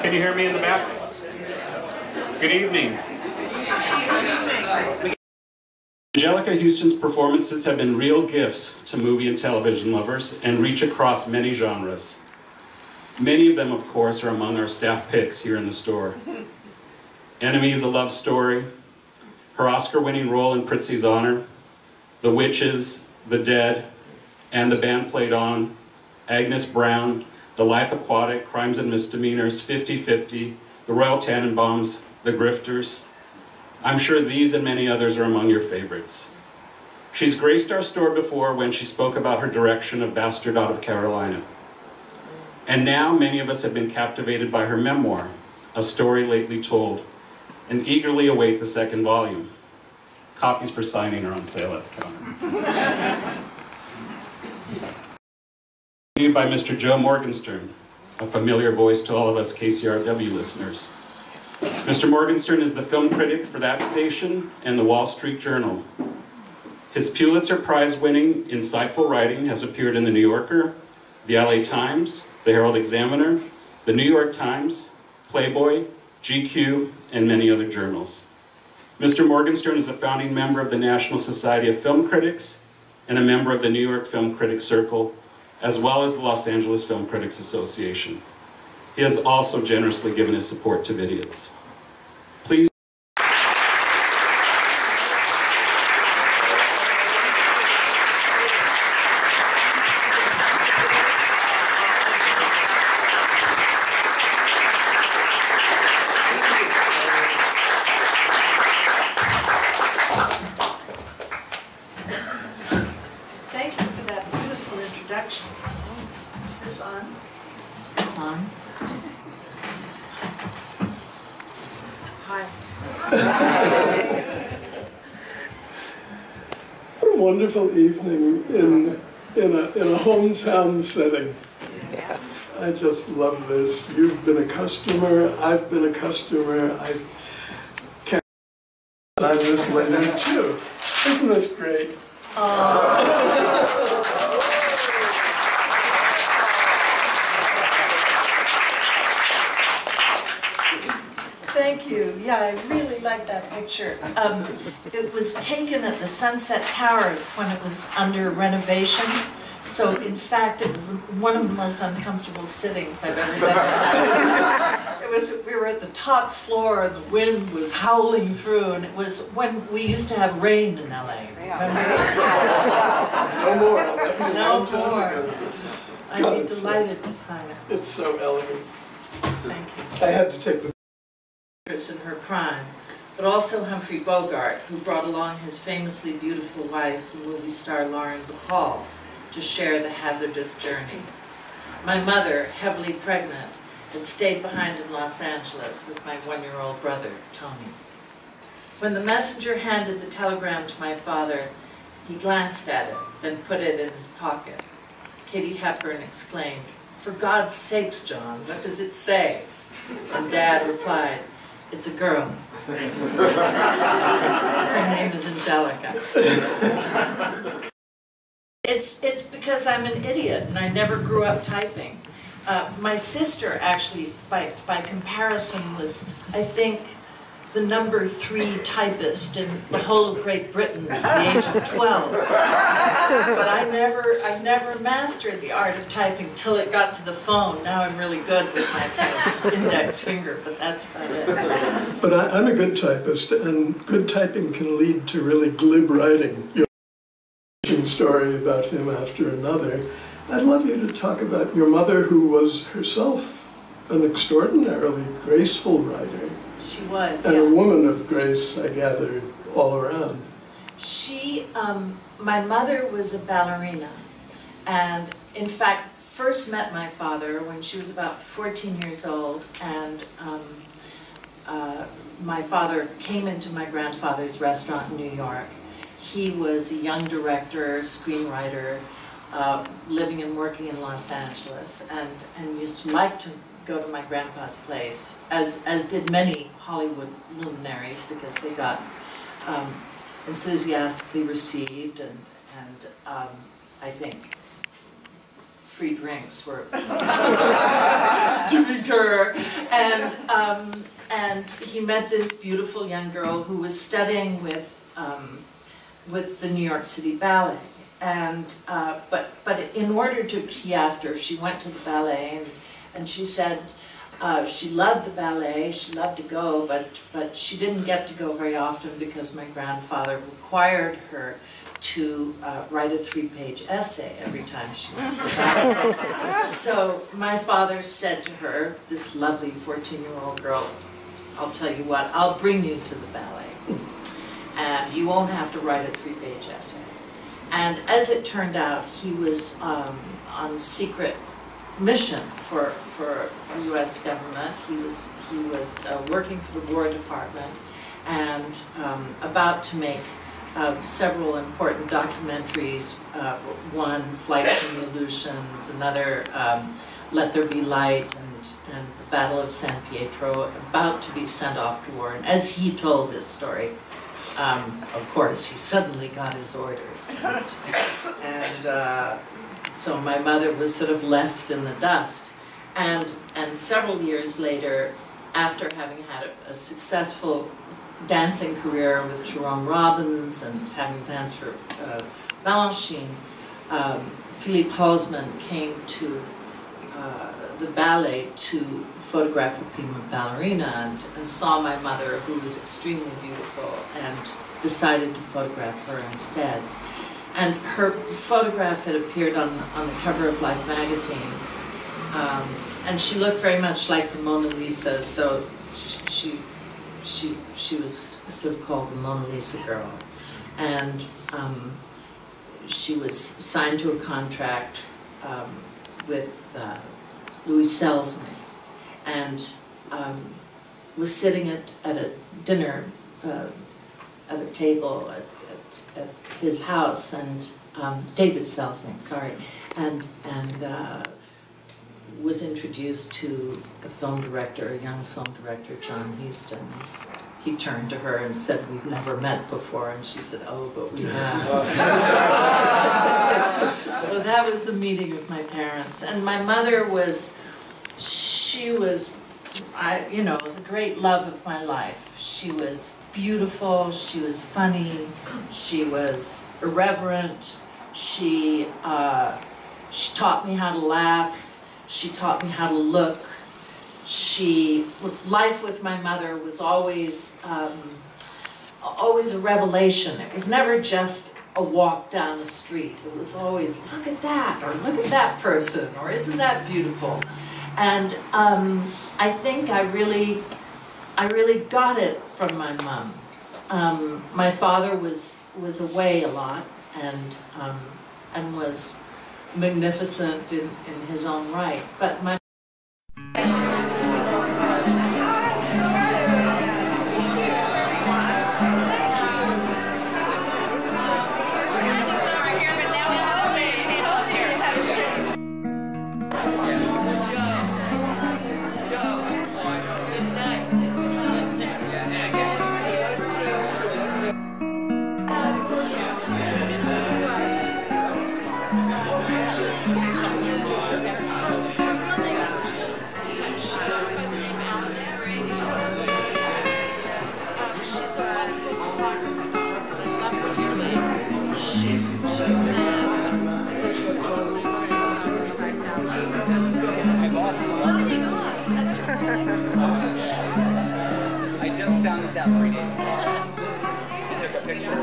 Can you hear me in the back? Good evening. Anjelica Huston's performances have been real gifts to movie and television lovers and reach across many genres. Many of them, of course, are among our staff picks here in the store. Enemies, a love story, her Oscar-winning role in Prizzi's Honor, The Witches, The Dead, and The Band Played On, Agnes Brown, The Life Aquatic, Crimes and Misdemeanors, 50-50, The Royal Tannenbaums, The Grifters. I'm sure these and many others are among your favorites. She's graced our store before when she spoke about her direction of Bastard Out of Carolina. And now many of us have been captivated by her memoir, A Story Lately Told, and eagerly await the second volume. Copies for signing are on sale at the counter. By Mr. Joe Morgenstern, a familiar voice to all of us KCRW listeners. Mr. Morgenstern is the film critic for that station and the Wall Street Journal. His Pulitzer Prize-winning, insightful writing has appeared in the New Yorker, the LA Times, the Herald Examiner, the New York Times, Playboy, GQ, and many other journals. Mr. Morgenstern is a founding member of the National Society of Film Critics and a member of the New York Film Critics Circle, as well as the Los Angeles Film Critics Association. He has also generously given his support to Vidiots. Please. Thank you for that beautiful introduction. Is this on? Is this on? Hi. What a wonderful evening in a hometown setting. Yeah. I just love this. You've been a customer. I've been a customer. I'm this lady too. Isn't this great? Thank you. Yeah, I really like that picture. It was taken at the Sunset Towers when it was under renovation. So in fact, it was one of the most uncomfortable sittings I've ever done. We were at the top floor, the wind was howling through, and it was when we used to have rain in LA. No more. No more. I'd be delighted to sign it. It's so elegant. Thank you. I had to take the In her prime, but also Humphrey Bogart, who brought along his famously beautiful wife, the movie star Lauren Bacall, to share the hazardous journey. My mother, heavily pregnant, had stayed behind in Los Angeles with my one-year-old brother, Tony. When the messenger handed the telegram to my father, he glanced at it, then put it in his pocket. Kitty Hepburn exclaimed, "For God's sakes, John, what does it say?" And Dad replied, "It's a girl. Her name is Anjelica." It's because I'm an idiot and I never grew up typing. My sister actually, by comparison, was, I think, the #3 typist in the whole of Great Britain at the age of 12. But I never mastered the art of typing till it got to the phone. Now I'm really good with my kind of index finger, but that's about it. But I'm a good typist, and good typing can lead to really glib writing. Your story about him after another. I'd love you to talk about your mother, who was herself an extraordinarily graceful writer. She was, and yeah. a woman of grace, I gathered, all around. My mother was a ballerina, and in fact, first met my father when she was about 14 years old, and my father came into my grandfather's restaurant in New York. He was a young director, screenwriter, living and working in Los Angeles, and used to like to go to my grandpa's place, as did many Hollywood luminaries, because they got enthusiastically received and I think free drinks were de rigueur. And he met this beautiful young girl who was studying with the New York City Ballet. And but in order to, he asked her if she went to the ballet, and she said she loved the ballet, she loved to go, but she didn't get to go very often because my grandfather required her to write a 3-page essay every time she went to the ballet. So my father said to her, this lovely 14-year-old girl, I'll tell you what, I'll bring you to the ballet, and you won't have to write a 3-page essay. And as it turned out, he was on secret mission for the U.S. government. He was working for the War Department and about to make several important documentaries. One, Flight from the Aleutians, another, Let There Be Light, and the Battle of San Pietro, about to be sent off to war. And as he told this story, of course, he suddenly got his orders. And so my mother was sort of left in the dust. And several years later, after having had a successful dancing career with Jerome Robbins and having danced for Balanchine, Philippe Hausmann came to the ballet to photograph the prima ballerina and saw my mother, who was extremely beautiful, and decided to photograph her instead. And her photograph had appeared on the cover of Life magazine, and she looked very much like the Mona Lisa, so she was sort of called the Mona Lisa girl. And she was signed to a contract with Louis Selznick, and was sitting at a dinner at a table at his house, and David Selznick, sorry, and was introduced to a film director, a young film director, John Huston. He turned to her and said, "We've never met before," and she said, "Oh, but we have." So that was the meeting of my parents. And my mother was, she was, you know, the great love of my life. She was beautiful, she was funny, she was irreverent, she taught me how to laugh, she taught me how to look. Life with my mother was always always a revelation. It was never just a walk down the street. It was always, look at that, or look at that person, or isn't that beautiful? And I think I really got it from my mom. My father was away a lot and was magnificent in his own right. But my I just found this out 3 days ago. I took a picture.